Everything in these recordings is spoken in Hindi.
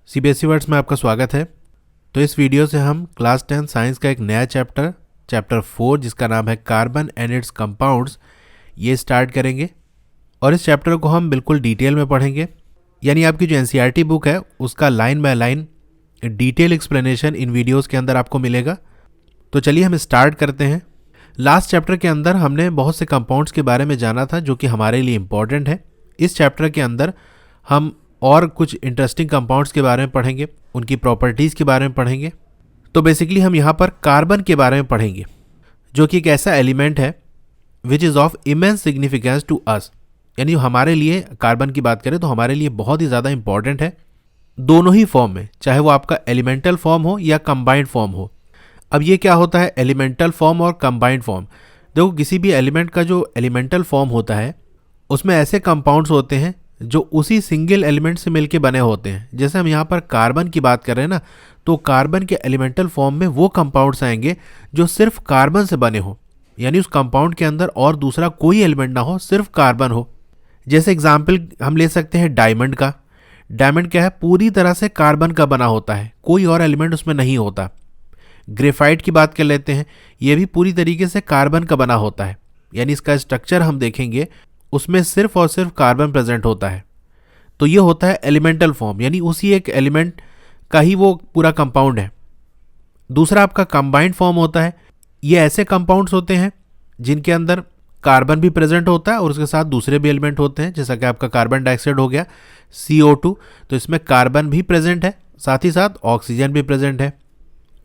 सीबीएसई वर्ड्स में आपका स्वागत है। तो इस वीडियो से हम क्लास 10 साइंस का एक नया चैप्टर 4 जिसका नाम है कार्बन एंड इट्स कंपाउंड्स, ये स्टार्ट करेंगे। और इस चैप्टर को हम बिल्कुल डिटेल में पढ़ेंगे, यानी आपकी जो एनसीईआरटी बुक है उसका line by line detail explanation in videos के अंदर आपको मिलेगा। तो चलिए हम स्टार्ट करते हैं। लास्ट चैप्टर के अंदर हमने बहुत से कंपाउंड्स के बारे में जाना था जो कि हमारे लिए इम्पॉर्टेंट है। इस चैप्टर के अंदर हम और कुछ इंटरेस्टिंग कंपाउंड्स के बारे में पढ़ेंगे, उनकी प्रॉपर्टीज़ के बारे में पढ़ेंगे। तो बेसिकली हम यहाँ पर कार्बन के बारे में पढ़ेंगे, जो कि एक ऐसा एलिमेंट है which is of immense significance to us, यानी हमारे लिए कार्बन की बात करें तो हमारे लिए बहुत ही ज़्यादा इंपॉर्टेंट है, दोनों ही फॉर्म में, चाहे वो आपका एलिमेंटल फॉर्म हो या कंबाइंड फॉर्म हो। अब ये क्या होता है एलिमेंटल फॉर्म और कंबाइंड फॉर्म? देखो, किसी भी एलिमेंट का जो एलिमेंटल फॉर्म होता है उसमें ऐसे कंपाउंड्स होते हैं जो उसी सिंगल एलिमेंट से मिलके बने होते हैं। जैसे हम यहाँ पर कार्बन की बात कर रहे हैं ना, तो कार्बन के एलिमेंटल फॉर्म में वो कंपाउंड्स आएंगे जो सिर्फ कार्बन से बने हो, यानी उस कंपाउंड के अंदर और दूसरा कोई एलिमेंट ना हो, सिर्फ कार्बन हो। जैसे एग्जाम्पल हम ले सकते हैं डायमंड का। डायमंड क्या है, पूरी तरह से कार्बन का बना होता है, कोई और एलिमेंट उसमें नहीं होता। ग्रेफाइट की बात कर लेते हैं, ये भी पूरी तरीके से कार्बन का बना होता है, यानी इसका स्ट्रक्चर हम देखेंगे उसमें सिर्फ और सिर्फ कार्बन प्रेजेंट होता है। तो ये होता है एलिमेंटल फॉर्म, यानी उसी एक एलिमेंट का ही वो पूरा कंपाउंड है। दूसरा आपका कंबाइंड फॉर्म होता है। ये ऐसे कंपाउंड्स होते हैं जिनके अंदर कार्बन भी प्रेजेंट होता है और उसके साथ दूसरे भी एलिमेंट होते हैं, जैसा कि आपका कार्बन डाइऑक्साइड हो गया CO2, तो इसमें कार्बन भी प्रेजेंट है, साथ ही साथ ऑक्सीजन भी प्रेजेंट है।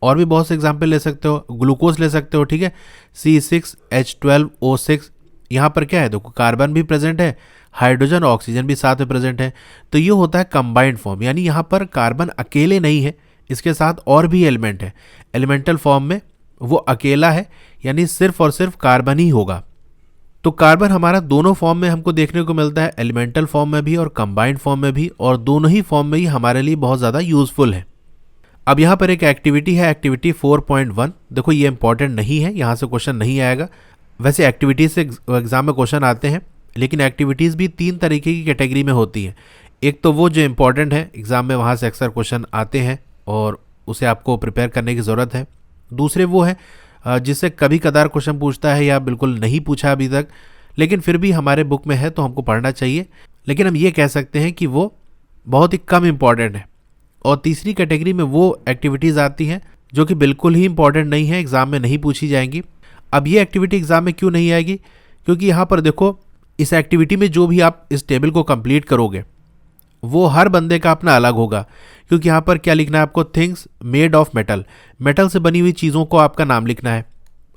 और भी बहुत से एग्जाम्पल ले सकते हो, ग्लूकोज ले सकते हो, ठीक है, C6H12O6। यहाँ पर क्या है, देखो कार्बन भी प्रेजेंट है, हाइड्रोजन और ऑक्सीजन भी साथ में प्रेजेंट है। तो ये होता है कंबाइंड फॉर्म, यानी यहाँ पर कार्बन अकेले नहीं है, इसके साथ और भी एलिमेंट है। एलिमेंटल फॉर्म में वो अकेला है, यानी सिर्फ और सिर्फ कार्बन ही होगा। तो कार्बन हमारा दोनों फॉर्म में हमको देखने को मिलता है, एलिमेंटल फॉर्म में भी और कंबाइंड फॉर्म में भी, और दोनों ही फॉर्म में ही हमारे लिए बहुत ज़्यादा यूजफुल है। अब यहाँ पर एक एक्टिविटी है, एक्टिविटी 4.1। देखो ये इंपॉर्टेंट नहीं है, यहाँ से क्वेश्चन नहीं आएगा। वैसे एक्टिविटीज़ से एग्जाम में क्वेश्चन आते हैं, लेकिन एक्टिविटीज़ भी 3 तरीके की कैटेगरी में होती है। एक तो वो जो इंपॉर्टेंट है, एग्जाम में वहाँ से अक्सर क्वेश्चन आते हैं और उसे आपको प्रिपेयर करने की ज़रूरत है। दूसरे वो है जिससे कभी कदार क्वेश्चन पूछता है या बिल्कुल नहीं पूछा अभी तक, लेकिन फिर भी हमारे बुक में है तो हमको पढ़ना चाहिए, लेकिन हम ये कह सकते हैं कि वो बहुत ही कम इम्पॉर्टेंट है। और तीसरी कैटेगरी में वो एक्टिविटीज़ आती हैं जो कि बिल्कुल ही इंपॉर्टेंट नहीं है, एग्ज़ाम में नहीं पूछी जाएंगी। अब ये एक्टिविटी एग्ज़ाम में क्यों नहीं आएगी? क्योंकि यहाँ पर देखो, इस एक्टिविटी में जो भी आप इस टेबल को कंप्लीट करोगे वो हर बंदे का अपना अलग होगा। क्योंकि यहाँ पर क्या लिखना है आपको, things made of metal, metal से बनी हुई चीज़ों को आपका नाम लिखना है।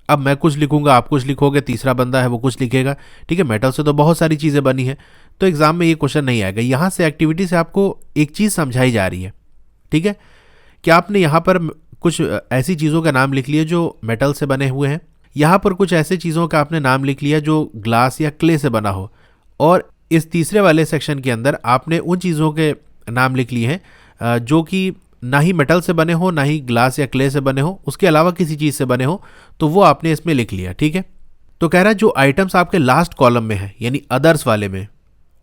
अब मैं कुछ लिखूंगा, आप कुछ लिखोगे, तीसरा बंदा है वो कुछ लिखेगा, ठीक है। मेटल से तो बहुत सारी चीज़ें बनी है, तो एग्ज़ाम में ये क्वेश्चन नहीं आएगा। यहाँ से एक्टिविटी से आपको एक चीज़ समझाई जा रही है, ठीक है, कि आपने यहाँ पर कुछ ऐसी चीज़ों का नाम लिख लिया जो मेटल से बने हुए हैं, यहाँ पर कुछ ऐसे चीज़ों का आपने नाम लिख लिया जो ग्लास या क्ले से बना हो, और इस तीसरे वाले सेक्शन के अंदर आपने उन चीज़ों के नाम लिख लिए हैं जो कि ना ही मेटल से बने हो, ना ही ग्लास या क्ले से बने हो, उसके अलावा किसी चीज़ से बने हो, तो वो आपने इसमें लिख लिया, ठीक है। तो कह रहा है जो आइटम्स आपके लास्ट कॉलम में है, यानी अदर्स वाले में,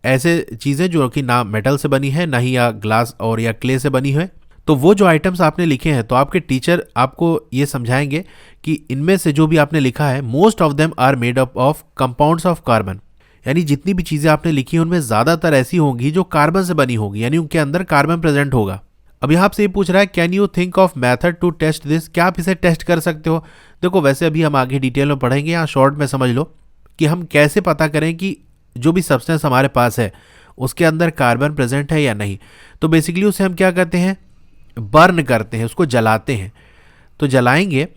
ऐसे चीज़ें जो कि ना मेटल से बनी है, ना ही या ग्लास और या क्ले से बनी है, तो वो जो आइटम्स आपने लिखे हैं, तो आपके टीचर आपको ये समझाएंगे कि इनमें से जो भी आपने लिखा है, most of them are made up of compounds of carbon, यानी जितनी भी चीज़ें आपने लिखी हैं उनमें ज़्यादातर ऐसी होंगी जो कार्बन से बनी होगी, यानी उनके अंदर कार्बन प्रेजेंट होगा। अब यहाँ आपसे ये पूछ रहा है, can you think of method to test this, क्या आप इसे टेस्ट कर सकते हो? देखो, वैसे अभी हम आगे डिटेल में पढ़ेंगे, यहाँ शॉर्ट में समझ लो कि हम कैसे पता करें कि जो भी सब्सटेंस हमारे पास है उसके अंदर कार्बन प्रेजेंट है या नहीं। तो बेसिकली उसे हम क्या करते हैं, बर्न करते हैं, उसको जलाते हैं। तो जलाएंगे,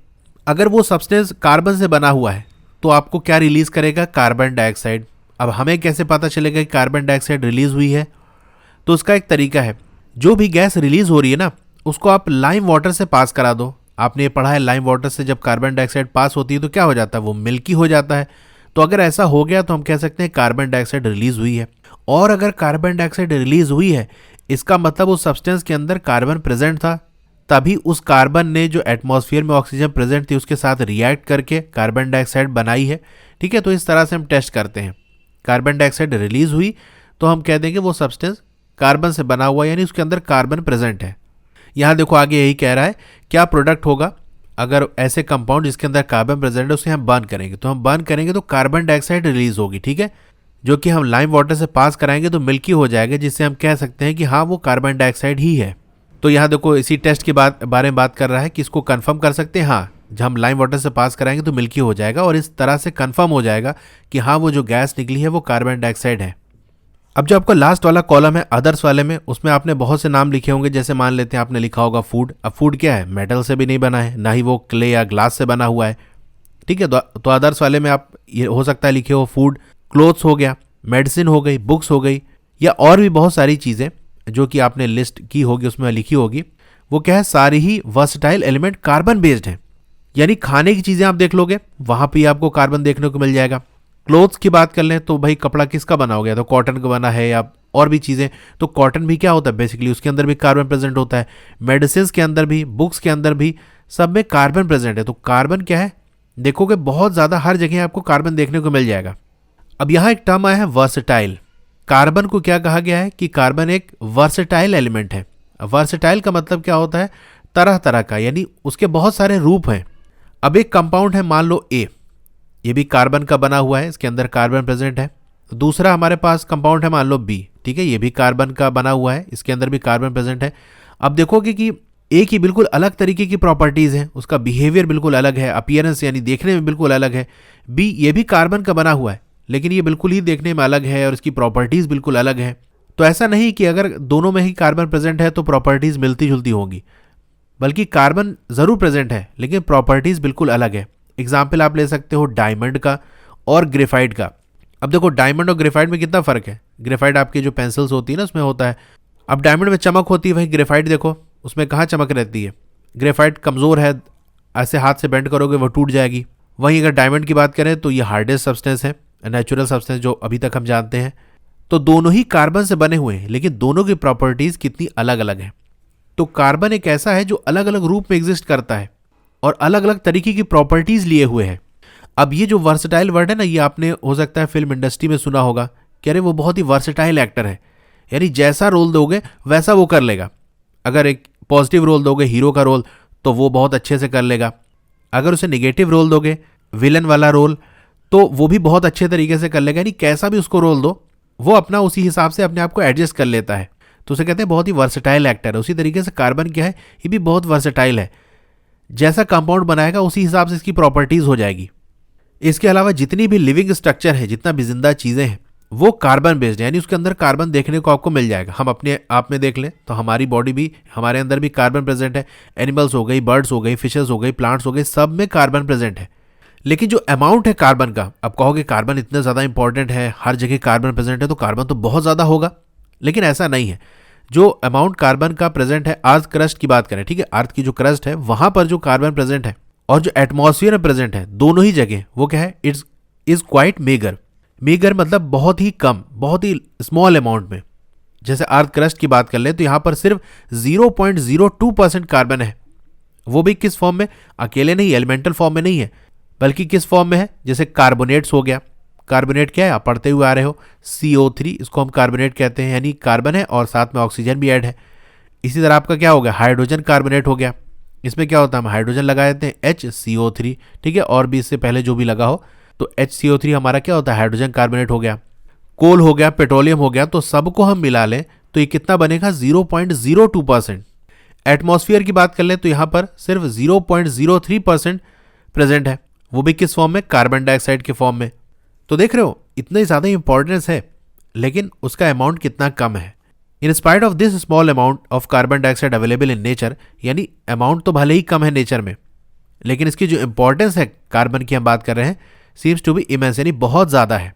अगर वो सब्सटेंस कार्बन से बना हुआ है तो आपको क्या रिलीज करेगा, कार्बन डाइऑक्साइड। अब हमें कैसे पता चलेगा कि कार्बन डाइऑक्साइड रिलीज हुई है? तो उसका एक तरीका है, जो भी गैस रिलीज हो रही है ना, उसको आप लाइम वाटर से पास करा दो। आपने ये पढ़ा है, लाइम वाटर से जब कार्बन डाइऑक्साइड पास होती है तो क्या हो जाता है, वो मिल्की हो जाता है। तो अगर ऐसा हो गया तो हम कह सकते हैं कार्बन डाइऑक्साइड रिलीज हुई है। और अगर कार्बन डाइऑक्साइड रिलीज हुई है, इसका मतलब उस सब्सटेंस के अंदर कार्बन प्रेजेंट था, तभी उस कार्बन ने जो एटमॉस्फेयर में ऑक्सीजन प्रेजेंट थी उसके साथ रिएक्ट करके कार्बन डाइऑक्साइड बनाई है, ठीक है। तो इस तरह से हम टेस्ट करते हैं। कार्बन डाइऑक्साइड रिलीज हुई तो हम कह देंगे वो सब्सटेंस कार्बन से बना हुआ, यानी उसके अंदर कार्बन प्रेजेंट है। यहाँ देखो आगे यही कह रहा है क्या प्रोडक्ट होगा अगर ऐसे कंपाउंड जिसके अंदर कार्बन प्रेजेंट है उसे हम बर्न करेंगे, तो हम बर्न करेंगे तो कार्बन डाइऑक्साइड रिलीज होगी, ठीक है, जो कि हम लाइम वाटर से पास कराएंगे तो मिल्की हो जाएगा, जिससे हम कह सकते हैं कि हाँ वो कार्बन डाइऑक्साइड ही है। तो यहाँ देखो इसी टेस्ट के बारे में बात कर रहा है कि इसको कंफर्म कर सकते हैं, हाँ जब हम लाइम वाटर से पास कराएंगे तो मिल्की हो जाएगा और इस तरह से कंफर्म हो जाएगा कि हाँ वो जो गैस निकली है वो कार्बन डाइऑक्साइड है। अब जो आपका लास्ट वाला कॉलम है अदर्स वाले में, उसमें आपने बहुत से नाम लिखे होंगे, जैसे मान लेते हैं आपने लिखा होगा फूड। अब फूड क्या है, मेटल से भी नहीं बना है, ना ही वो क्ले या ग्लास से बना हुआ है, ठीक है। तो अदर्स वाले में आप ये हो सकता है लिखे हो फूड, क्लोथ्स हो गया, मेडिसिन हो गई, बुक्स हो गई, या और भी बहुत सारी चीज़ें जो कि आपने लिस्ट की होगी उसमें लिखी होगी। वो क्या है, सारी ही वर्सटाइल एलिमेंट कार्बन बेस्ड हैं, यानी खाने की चीज़ें आप देख लोगे वहाँ पे आपको कार्बन देखने को मिल जाएगा। क्लोथ्स की बात कर लें तो भाई कपड़ा किसका बना हो गया, तो कॉटन का बना है या और भी चीज़ें, तो कॉटन भी क्या होता है बेसिकली उसके अंदर भी कार्बन प्रेजेंट होता है। मेडिसिन के अंदर भी, बुक्स के अंदर भी, सब में कार्बन प्रेजेंट है। तो कार्बन क्या है, देखोगे बहुत ज़्यादा हर जगह आपको कार्बन देखने को मिल जाएगा। अब यहाँ एक टर्म आया है वर्सेटाइल। कार्बन को क्या कहा गया है कि कार्बन एक वर्सेटाइल एलिमेंट है। वर्सेटाइल का मतलब क्या होता है, तरह तरह का, यानी उसके बहुत सारे रूप हैं। अब एक कंपाउंड है मान लो ए, ये भी कार्बन का बना हुआ है, इसके अंदर कार्बन प्रेजेंट है। दूसरा हमारे पास कंपाउंड है मान लो बी, ठीक है, ये भी कार्बन का बना हुआ है, इसके अंदर भी कार्बन प्रेजेंट है। अब देखोगे कि ए की बिल्कुल अलग तरीके की प्रॉपर्टीज़ हैं, उसका बिहेवियर बिल्कुल अलग है, अपीयरेंस यानी देखने में बिल्कुल अलग है। बी ये भी कार्बन का बना हुआ है लेकिन ये बिल्कुल ही देखने में अलग है और इसकी प्रॉपर्टीज़ बिल्कुल अलग है। तो ऐसा नहीं कि अगर दोनों में ही कार्बन प्रेजेंट है तो प्रॉपर्टीज़ मिलती जुलती होंगी, बल्कि कार्बन ज़रूर प्रेजेंट है लेकिन प्रॉपर्टीज़ बिल्कुल अलग है। एग्जाम्पल आप ले सकते हो डायमंड का और ग्रेफाइट का। अब देखो डायमंड और ग्रेफाइट में कितना फ़र्क है। ग्रेफाइट आपकी जो पेंसिल्स होती है ना उसमें होता है, अब डायमंड में चमक होती है, वही ग्रेफाइट देखो उसमें कहाँ चमक रहती है। ग्रेफाइट कमज़ोर है, ऐसे हाथ से बेंड करोगे वो टूट जाएगी। वहीं अगर डायमंड की बात करें तो ये हार्डेस्ट सब्सटेंस है, नेचुरल सब्सटेंस जो अभी तक हम जानते हैं। तो दोनों ही कार्बन से बने हुए हैं लेकिन दोनों की प्रॉपर्टीज़ कितनी अलग अलग हैं। तो कार्बन एक ऐसा है जो अलग अलग रूप में एग्जिस्ट करता है और अलग अलग तरीके की प्रॉपर्टीज़ लिए हुए है। अब ये जो वर्सेटाइल वर्ड है ना, ये आपने हो सकता है फिल्म इंडस्ट्री में सुना होगा कि अरे वो बहुत ही वर्सेटाइल एक्टर है, यानी जैसा रोल दोगे वैसा वो कर लेगा। अगर एक पॉजिटिव रोल दोगे हीरो का रोल तो वो बहुत अच्छे से कर लेगा, अगर उसे निगेटिव रोल दोगे विलन वाला रोल तो वो भी बहुत अच्छे तरीके से कर लेगा, यानी कैसा भी उसको रोल दो वो अपना उसी हिसाब से अपने आप को एडजस्ट कर लेता है। तो उसे कहते हैं बहुत ही वर्सेटाइल एक्टर है। उसी तरीके से कार्बन क्या है, ये भी बहुत वर्सेटाइल है, जैसा कंपाउंड बनाएगा उसी हिसाब से इसकी प्रॉपर्टीज़ हो जाएगी। इसके अलावा जितनी भी लिविंग स्ट्रक्चर है, जितना भी जिंदा चीज़ें हैं वो कार्बन बेस्ड है, यानी उसके अंदर कार्बन देखने को आपको मिल जाएगा। हम अपने आप में देख लें तो हमारी बॉडी भी, हमारे अंदर भी कार्बन प्रेजेंट है। एनिमल्स हो गई, बर्ड्स हो गई, फिशेस हो गई, प्लांट्स हो गए, सब में कार्बन प्रेजेंट है। लेकिन जो अमाउंट है कार्बन का, अब कहोगे कार्बन इतना ज़्यादा इंपॉर्टेंट है, हर जगह कार्बन प्रेजेंट है तो कार्बन तो बहुत ज़्यादा होगा, लेकिन ऐसा नहीं है। जो अमाउंट कार्बन का प्रेजेंट है, अर्थ क्रस्ट की बात करें, ठीक है, अर्थ की जो क्रस्ट है वहां पर जो कार्बन प्रेजेंट है और जो एटमॉस्फेयर में प्रेजेंट है, दोनों ही जगह वो क्या है, it's is quite megger. Megger मतलब बहुत ही कम, बहुत ही स्मॉल अमाउंट में। जैसे अर्थ क्रस्ट की बात कर ले तो यहाँ पर सिर्फ 0.02% कार्बन है, वो भी किस फॉर्म में, अकेले नहीं, एलिमेंटल फॉर्म में नहीं है, बल्कि किस फॉर्म में है, जैसे कार्बोनेट्स हो गया। कार्बोनेट क्या है, आप पढ़ते हुए आ रहे हो, CO3, इसको हम कार्बोनेट कहते हैं, यानी कार्बन है और साथ में ऑक्सीजन भी ऐड है। इसी तरह आपका क्या हो गया, हाइड्रोजन कार्बोनेट हो गया। इसमें क्या होता है, हम हाइड्रोजन लगा देते हैं HCO3, ठीक है, और भी इससे पहले जो भी लगा हो, तो HCO3 हमारा क्या होता है, हाइड्रोजन कार्बोनेट हो गया। कोल हो गया, पेट्रोलियम हो गया, तो सबको हम मिला लें तो ये कितना बनेगा, 0.02%। एटमॉस्फेयर की बात कर लें तो यहाँ पर सिर्फ 0.03% प्रेजेंट है, वो भी किस फॉर्म में, कार्बन डाइऑक्साइड के फॉर्म में। तो देख रहे हो इतनी ज़्यादा इंपॉर्टेंस है लेकिन उसका अमाउंट कितना कम है। In spite of this small amount of carbon dioxide available in nature, यानी अमाउंट तो भले ही कम है नेचर में, लेकिन इसकी जो इंपॉर्टेंस है कार्बन की हम बात कर रहे हैं, सीम्स टू बी इमेंस, यानी बहुत ज़्यादा है।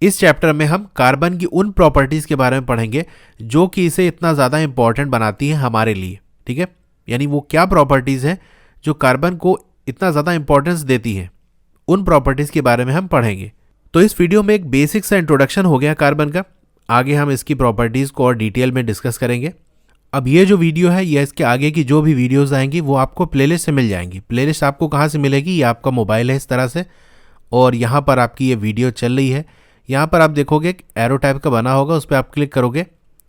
इस चैप्टर में हम कार्बन की उन प्रॉपर्टीज़ के बारे में पढ़ेंगे जो कि इसे इतना ज़्यादा इंपॉर्टेंट बनाती हैं हमारे लिए, ठीक है, यानी वो क्या प्रॉपर्टीज़ हैं जो कार्बन को इतना ज़्यादा इंपॉर्टेंस देती हैं, उन प्रॉपर्टीज़ के बारे में हम पढ़ेंगे। तो इस वीडियो में एक बेसिक सा इंट्रोडक्शन हो गया कार्बन का, आगे हम इसकी प्रॉपर्टीज़ को और डिटेल में डिस्कस करेंगे। अब ये जो वीडियो है या इसके आगे की जो भी वीडियोस आएंगी वो आपको प्लेलिस्ट से मिल जाएंगी। प्लेलिस्ट आपको कहाँ से मिलेगी, ये आपका मोबाइल है इस तरह से, और यहाँ पर आपकी ये वीडियो चल रही है। यहाँ पर आप देखोगे एक एरो टाइप का बना होगा, उस पर आप क्लिक करोगे,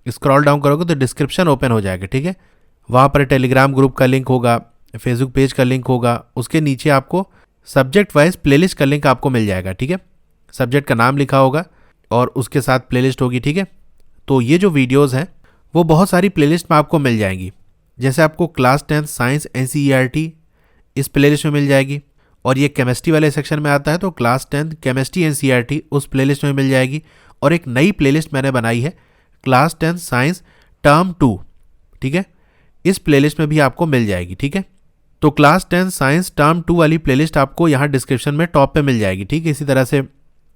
स्क्रॉल डाउन करोगे तो डिस्क्रिप्शन ओपन हो जाएगा, ठीक है। वहाँ पर टेलीग्राम ग्रुप का लिंक होगा, फेसबुक पेज का लिंक होगा, उसके नीचे आपको सब्जेक्ट वाइज प्लेलिस्ट का लिंक आपको मिल जाएगा, ठीक है। सब्जेक्ट का नाम लिखा होगा और उसके साथ प्लेलिस्ट होगी, ठीक है। तो ये जो वीडियोस हैं वो बहुत सारी प्लेलिस्ट में आपको मिल जाएंगी। जैसे आपको क्लास 10 साइंस NCERT इस प्लेलिस्ट में मिल जाएगी, और ये केमिस्ट्री वाले सेक्शन में आता है तो क्लास 10 केमिस्ट्री NCERT उस प्लेलिस्ट में मिल जाएगी। और एक नई प्लेलिस्ट मैंने बनाई है क्लास 10 साइंस टर्म 2, ठीक है, इस प्लेलिस्ट में भी आपको मिल जाएगी, ठीक है। तो क्लास 10 साइंस टर्म 2 वाली प्लेलिस्ट आपको यहाँ डिस्क्रिप्शन में टॉप पे मिल जाएगी, ठीक है। इसी तरह से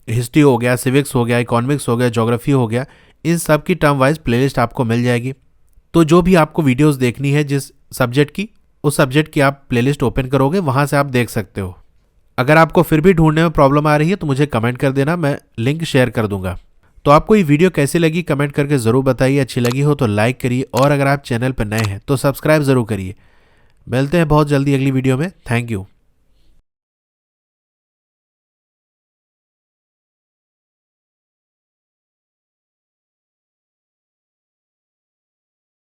हिस्ट्री हो गया, सिविक्स हो गया, इकोनॉमिक्स हो गया, ज्योग्राफी हो गया, इन सब की टर्म वाइज प्लेलिस्ट आपको मिल जाएगी। तो जो भी आपको वीडियोस देखनी है जिस सब्जेक्ट की, उस सब्जेक्ट की आप प्लेलिस्ट ओपन करोगे, वहाँ से आप देख सकते हो। अगर आपको फिर भी ढूंढने में प्रॉब्लम आ रही है तो मुझे कमेंट कर देना, मैं लिंक शेयर कर दूंगा। तो आपको ये वीडियो कैसी लगी कमेंट करके ज़रूर बताइए। अच्छी लगी हो तो लाइक करिए, और अगर आप चैनल पर नए हैं तो सब्सक्राइब ज़रूर करिए। मिलते हैं बहुत जल्दी अगली वीडियो में। Thank you.